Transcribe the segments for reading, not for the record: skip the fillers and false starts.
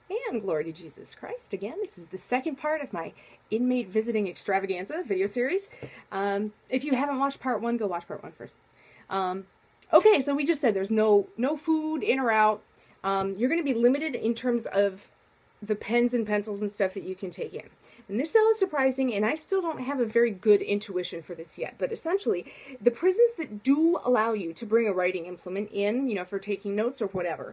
And glory to Jesus Christ. Again, this is the second part of my inmate visiting extravaganza video series. If you haven't watched part one, go watch part one first. Okay, so we just said there's no food in or out. You're going to be limited in terms of the pens and pencils and stuff that you can take in. And this is surprising, and I still don't have a very good intuition for this yet. But essentially, the prisons that do allow you to bring a writing implement in, for taking notes or whatever,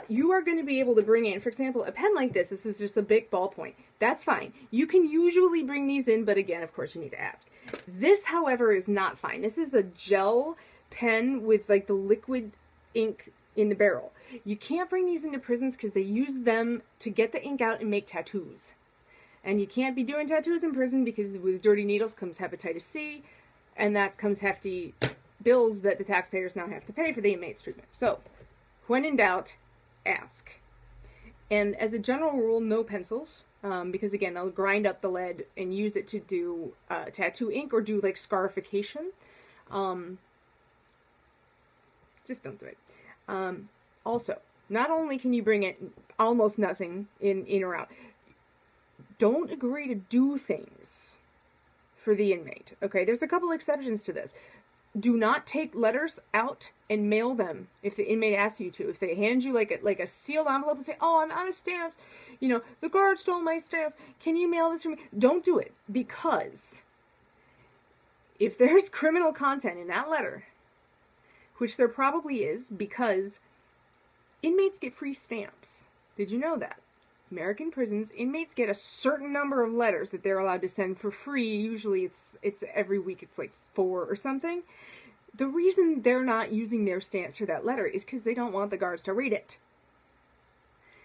you are going to be able to bring in, for example, a pen like this. This is just a big ballpoint. That's fine. You can usually bring these in, but again, of course, you need to ask. This, however, is not fine. This is a gel pen with like the liquid ink in the barrel. You can't bring these into prisons because they use them to get the ink out and make tattoos. And you can't be doing tattoos in prison because with dirty needles comes hepatitis C, and that comes hefty bills that the taxpayers now have to pay for the inmates' treatment. So, when in doubt, ask. And as a general rule, no pencils, because again, they'll grind up the lead and use it to do tattoo ink or do like scarification. Just don't do it. Also, not only can you bring in almost nothing in or out, don't agree to do things for the inmate. Okay, there's a couple exceptions to this. Do not take letters out and mail them if the inmate asks you to. If they hand you like a sealed envelope and say, "Oh, I'm out of stamps. The guard stole my stamps. Can you mail this for me?" Don't do it, because if there's criminal content in that letter, which there probably is, because inmates get free stamps. Did you know that? American prisons, inmates get a certain number of letters that they're allowed to send for free. Usually it's every week, it's like 4 or something. The reason they're not using their stamps for that letter is because they don't want the guards to read it.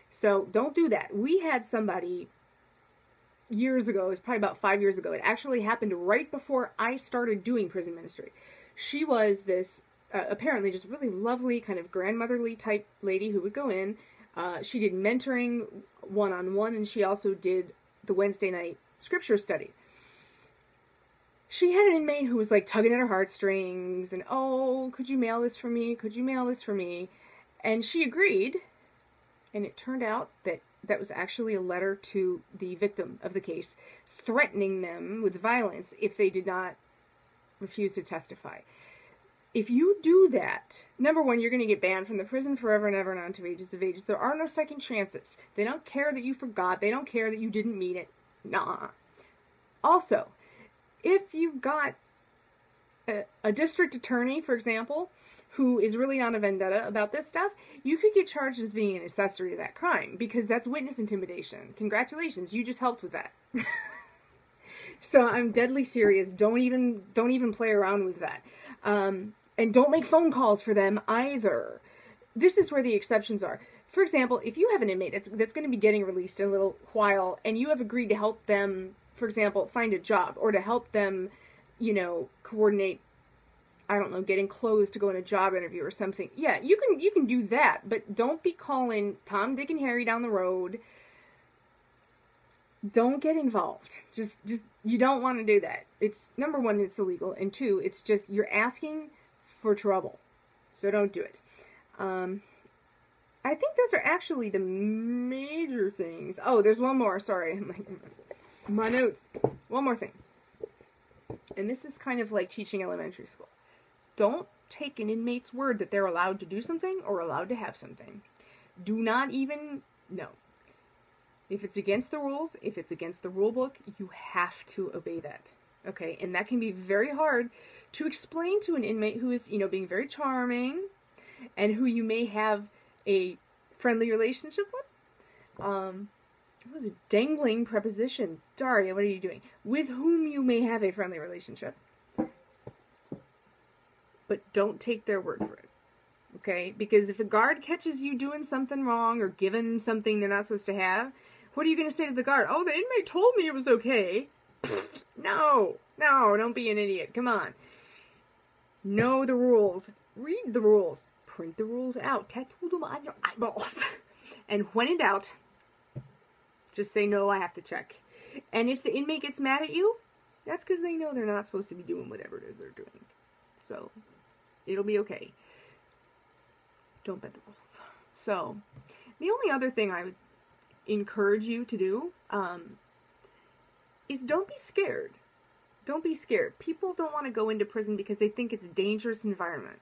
So don't do that. We had somebody years ago, it was probably about 5 years ago, it actually happened right before I started doing prison ministry. She was this apparently just really lovely, kind of grandmotherly type lady who would go in. She did mentoring one-on-one, and she also did the Wednesday night scripture study. She had an inmate who was like tugging at her heartstrings and, "Oh, could you mail this for me? Could you mail this for me?" And she agreed, and it turned out that that was actually a letter to the victim of the case, threatening them with violence if they did not refuse to testify. If you do that, number one, you're going to get banned from the prison forever and ever and on to ages of ages. There are no second chances. They don't care that you forgot. They don't care that you didn't mean it. Nah. Also, if you've got a district attorney, for example, who is really on a vendetta about this stuff, you could get charged as being an accessory to that crime, because that's witness intimidation. Congratulations, you just helped with that. So I'm deadly serious. Don't even play around with that. And don't make phone calls for them either. This is where the exceptions are. For example, if you have an inmate that's going to be getting released in a little while, and you have agreed to help them, for example, find a job, or to help them, coordinate, I don't know, getting clothes to go on a job interview or something. Yeah, you can do that, but don't be calling Tom, Dick, and Harry down the road. Don't get involved. Just you don't want to do that. It's, number one, it's illegal, and two, it's just, you're asking for trouble. So don't do it. I think those are actually the major things. Oh, there's one more. Sorry. My notes. One more thing. And this is kind of like teaching elementary school. Don't take an inmate's word that they're allowed to do something or allowed to have something. Do not even, no. If it's against the rules, if it's against the rule book, you have to obey that. Okay? And that can be very hard to explain to an inmate who is, being very charming and who you may have a friendly relationship with. It was a dangling preposition. Daria, what are you doing? With whom you may have a friendly relationship. But don't take their word for it. Okay? Because if a guard catches you doing something wrong or giving something they're not supposed to have, what are you going to say to the guard? "Oh, the inmate told me it was okay." Pfft, no, don't be an idiot. Come on. Know the rules. Read the rules. Print the rules out. Tattoo them on your eyeballs. And when in doubt, just say, "No, I have to check." And if the inmate gets mad at you, that's because they know they're not supposed to be doing whatever it is they're doing. So, it'll be okay. Don't bend the rules. So, the only other thing I would encourage you to do, is don't be scared. Don't be scared. People don't want to go into prison because they think it's a dangerous environment.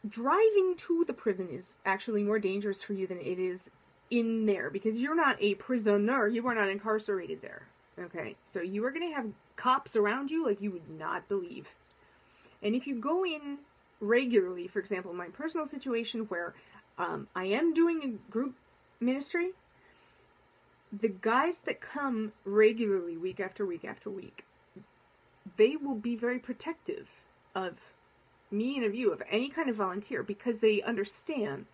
Driving to the prison is actually more dangerous for you than it is in there, because you're not a prisoner. You are not incarcerated there. Okay? So you are going to have cops around you like you would not believe. And if you go in regularly, for example, in my personal situation where I am doing a group ministry, the guys that come regularly week after week after week, they will be very protective of me and of you, of any kind of volunteer, because they understand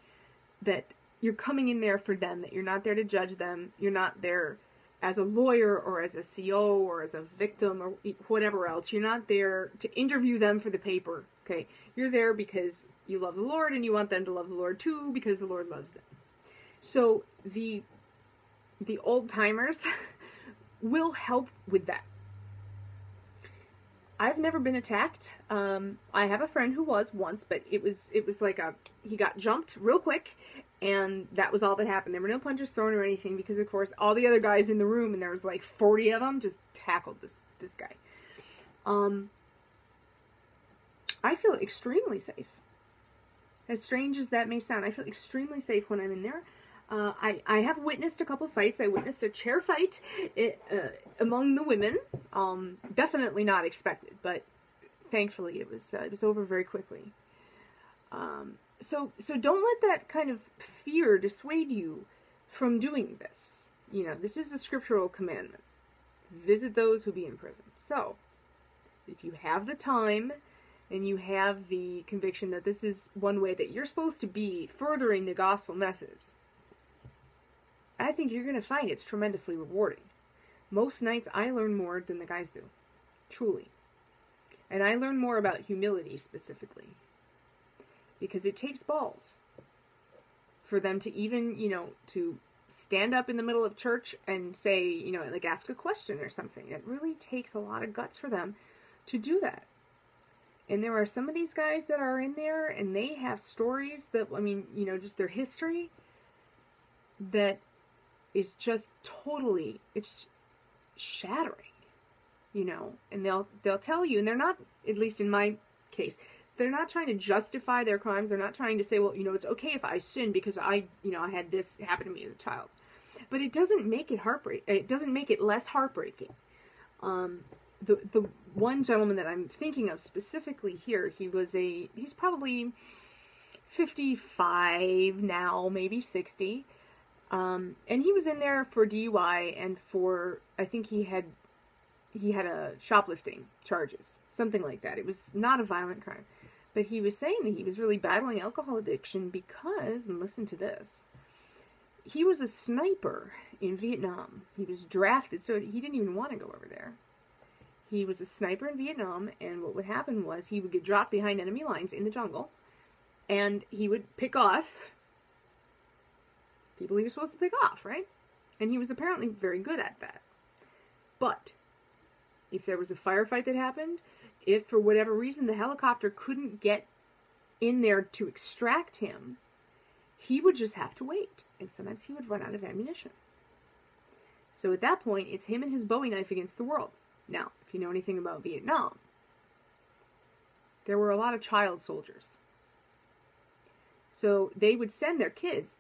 that you're coming in there for them, that you're not there to judge them, you're not there as a lawyer or as a CO or as a victim or whatever else. You're not there to interview them for the paper, okay? You're there because you love the Lord and you want them to love the Lord too, because the Lord loves them. So the old timers will help with that. I've never been attacked. I have a friend who was once, but it was like he got jumped real quick, and that was all that happened. There were no punches thrown or anything, because of course all the other guys in the room, and there was like 40 of them, just tackled this guy. I feel extremely safe. As strange as that may sound, I feel extremely safe when I'm in there. I have witnessed a couple fights. I witnessed a chair fight among the women. Definitely not expected, but thankfully it was over very quickly. So don't let that kind of fear dissuade you from doing this. You know, this is a scriptural commandment. Visit those who be in prison. So, if you have the time and you have the conviction that this is one way that you're supposed to be furthering the gospel message, I think you're going to find it's tremendously rewarding. Most nights I learn more than the guys do. Truly. And I learn more about humility specifically. Because it takes balls for them to even, to stand up in the middle of church and say, like ask a question or something. It really takes a lot of guts for them to do that. And there are some of these guys that are in there and they have stories that, just their history that is just totally, it's shattering, and they'll tell you, and they're not, at least in my case, they're not trying to justify their crimes. They're not trying to say, well, it's okay if I sin because I had this happen to me as a child. But it doesn't make it it doesn't make it less heartbreaking. The one gentleman that I'm thinking of specifically here, he's probably 55 now, maybe 60. And he was in there for DUI and for, I think he had a shoplifting charges, something like that. It was not a violent crime. But he was saying that he was really battling alcohol addiction because, and listen to this, he was a sniper in Vietnam. He was drafted, so he didn't even want to go over there. He was a sniper in Vietnam, and what would happen was he would get dropped behind enemy lines in the jungle, and he would pick off people he was supposed to pick off, right? And he was apparently very good at that. But if there was a firefight that happened, if for whatever reason the helicopter couldn't get in there to extract him, he would just have to wait. And sometimes he would run out of ammunition. So at that point, it's him and his Bowie knife against the world. Now, if you know anything about Vietnam, there were a lot of child soldiers. So they would send their kids,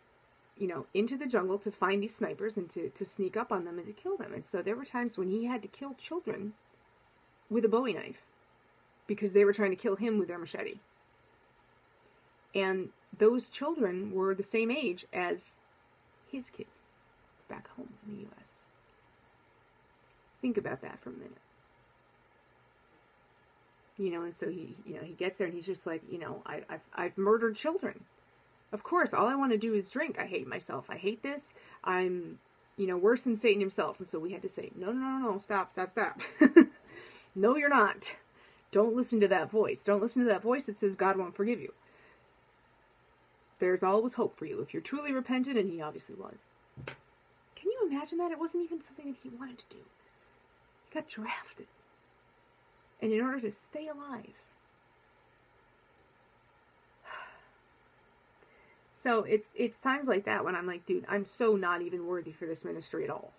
into the jungle to find these snipers and to sneak up on them and to kill them. And so there were times when he had to kill children with a Bowie knife because they were trying to kill him with their machete. And those children were the same age as his kids back home in the U.S. Think about that for a minute. And so he gets there and he's just like, I've murdered children. Of course, all I want to do is drink. I hate myself. I hate this. I'm, worse than Satan himself. And so we had to say, no, stop. No, you're not. Don't listen to that voice. Don't listen to that voice that says God won't forgive you. There's always hope for you if you're truly repentant, and he obviously was. Can you imagine that? It wasn't even something that he wanted to do. He got drafted. And in order to stay alive. So it's times like that when I'm like, dude, I'm so not even worthy for this ministry at all.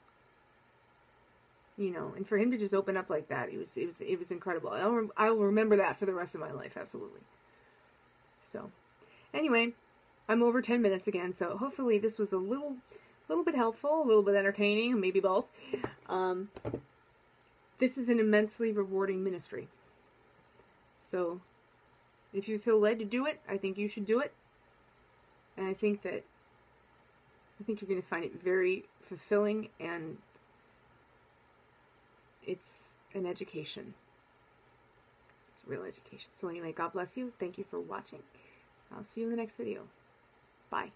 You know, and for him to just open up like that, it was incredible. I'll remember that for the rest of my life, absolutely. So, anyway, I'm over 10 minutes again, so hopefully this was a little bit helpful, a little bit entertaining, maybe both. This is an immensely rewarding ministry. So, if you feel led to do it, I think you should do it. And I think you're going to find it very fulfilling, and it's an education. It's a real education. So anyway, God bless you. Thank you for watching. I'll see you in the next video. Bye.